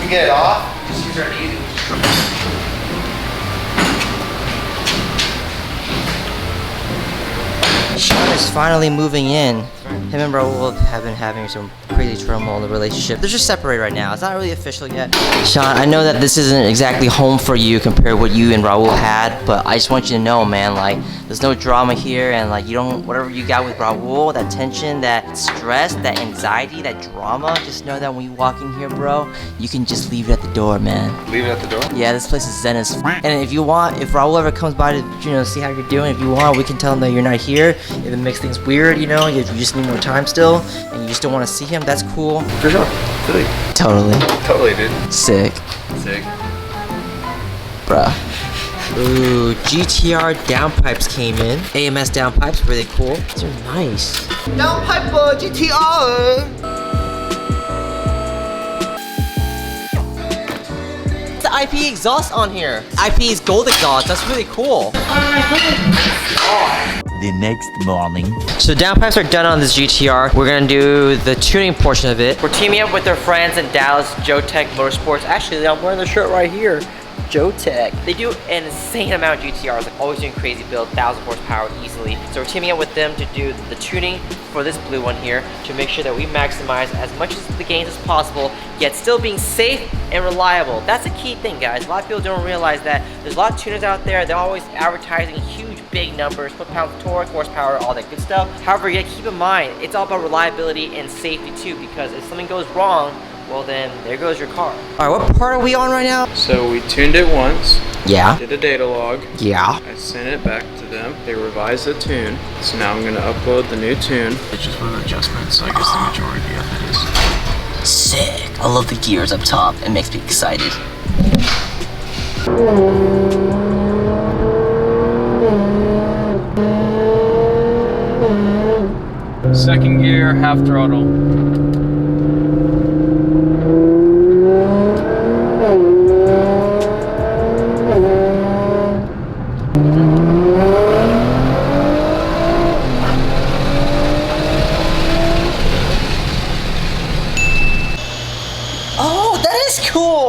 you get it off, just use our easy. Sean is finally moving in. Him and Raul have been having some crazy turmoil in the relationship. They're just separated right now. It's not really official yet. Sean, I know that this isn't exactly home for you compared to what you and Raul had, but I just want you to know, man, like, there's no drama here, and like, you don't, whatever you got with Raul, that tension, that stress, that anxiety, that drama, just know that when you walk in here, bro, you can just leave it at the door, man. Leave it at the door? Yeah, this place is zen as f. And if you want, if Raul ever comes by to, you know, see how you're doing, if you want, we can tell him that you're not here. If it makes things weird, you know, if you just need more time still, and you just don't want to see him, that's cool. For sure. Totally. Totally, dude. Sick. Sick. Bruh. Ooh, GTR downpipes came in. AMS downpipes, really cool. These are nice. Downpipe GTR! The IP exhaust on here. IP is gold exhaust, that's really cool. The next morning. So downpipes are done on this GTR. We're gonna do the tuning portion of it. We're teaming up with their friends in Dallas, Jotech Motorsports. Actually, I'm wearing the shirt right here. Jotech. They do an insane amount of GTRs, like always doing crazy build, 1,000 horsepower easily. So we're teaming up with them to do the tuning for this blue one here to make sure that we maximize as much of the gains as possible, yet still being safe and reliable. That's a key thing, guys. A lot of people don't realize that there's a lot of tuners out there. They're always advertising huge, big numbers, foot-pounds of torque, horsepower, all that good stuff. However, you gotta keep in mind, it's all about reliability and safety too, because if something goes wrong, well then, there goes your car. All right, what part are we on right now? So we tuned it once. Yeah. Did a data log. Yeah. I sent it back to them. They revised the tune. So now I'm gonna upload the new tune. It's just with adjustments, so I guess the majority of it is. Sick. I love the gears up top. It makes me excited. Second gear, half throttle.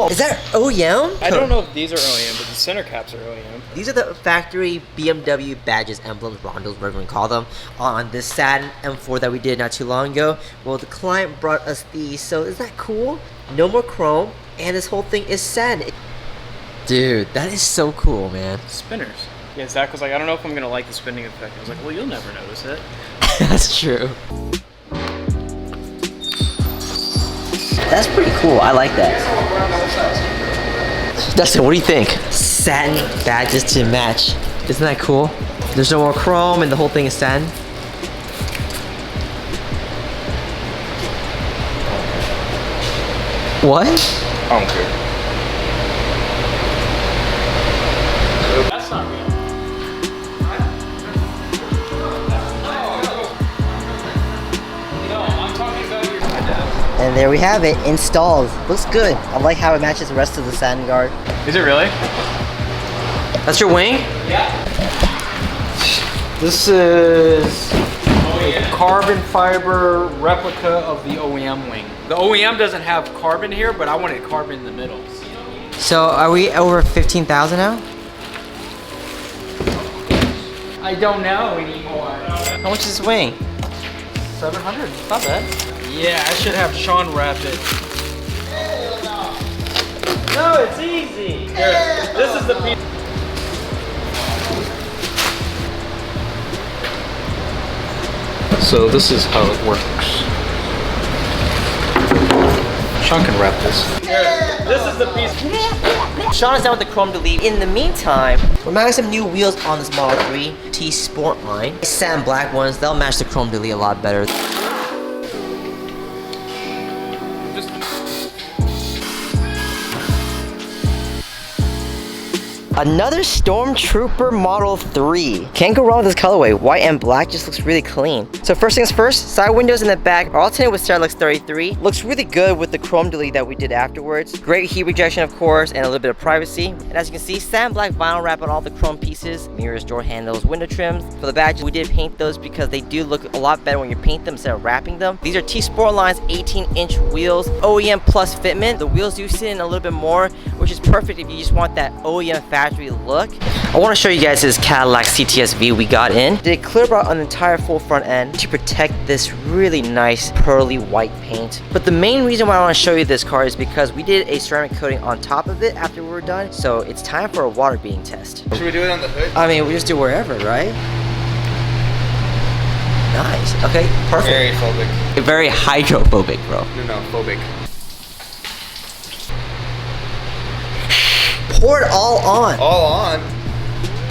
Is that OEM? I don't know if these are OEM, but the center caps are OEM. These are the factory BMW badges, emblems, rondos, whatever you call them, on this Saturn M4 that we did not too long ago. Well, the client brought us these, so isn't that cool? No more chrome, and this whole thing is satin. Dude, that is so cool, man. Spinners. Yeah, Zach was like, I don't know if I'm gonna like the spinning effect. I was like, well, you'll never notice it. That's true. That's pretty cool. I like that. Dustin, what do you think? Satin badges to match. Isn't that cool? There's no more chrome and the whole thing is satin. What? I don't care. That's not real. And there we have it, installed. Looks good. I like how it matches the rest of the satin guard. Is it really? That's your wing? Yeah. This is a carbon fiber replica of the OEM wing. The OEM doesn't have carbon here, but I wanted carbon in the middle. So are we over 15,000 now? I don't know anymore. How much is this wing? 700. Not bad. Yeah, I should have Sean wrap it. No, it's easy. Here, this is the piece. So this is how it works. Sean can wrap this. Here, this is the piece. Sean is down with the chrome delete. In the meantime, we're mounting some new wheels on this Model 3 T Sport line. Satin black ones, they'll match the chrome delete a lot better. Another Stormtrooper Model 3. Can't go wrong with this colorway. White and black just looks really clean. So first things first, side windows in the back are all tinted with Starlux 33. Looks really good with the chrome delete that we did afterwards. Great heat rejection, of course, and a little bit of privacy. And as you can see, satin black vinyl wrap on all the chrome pieces. Mirrors, door handles, window trims. For the badges, we did paint those because they do look a lot better when you paint them instead of wrapping them. These are T-Sportline's 18-inch wheels, OEM plus fitment. The wheels do sit in a little bit more, which is perfect if you just want that OEM factory look. I want to show you guys this Cadillac CTSV we got in. Did Clearbra on the entire full front end to protect this really nice pearly white paint. But the main reason why I want to show you this car is because we did a ceramic coating on top of it after we were done. So it's time for a water beading test. Should we do it on the hood? I mean, we just do wherever, right? Nice. Okay, perfect. Very phobic. Very hydrophobic, bro. No, phobic. Pour it all on. All on.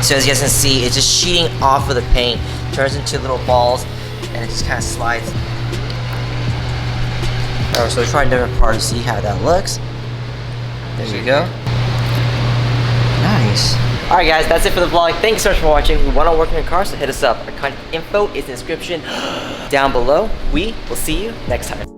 So as you guys can see, it's just sheeting off of the paint, turns into little balls, and it just kind of slides. Alright, so we'll try a different part to see how that looks. There we go. Nice. Alright guys, that's it for the vlog. Thank you so much for watching. If you want to work on your car, so hit us up. Our contact info is in the description down below. We will see you next time.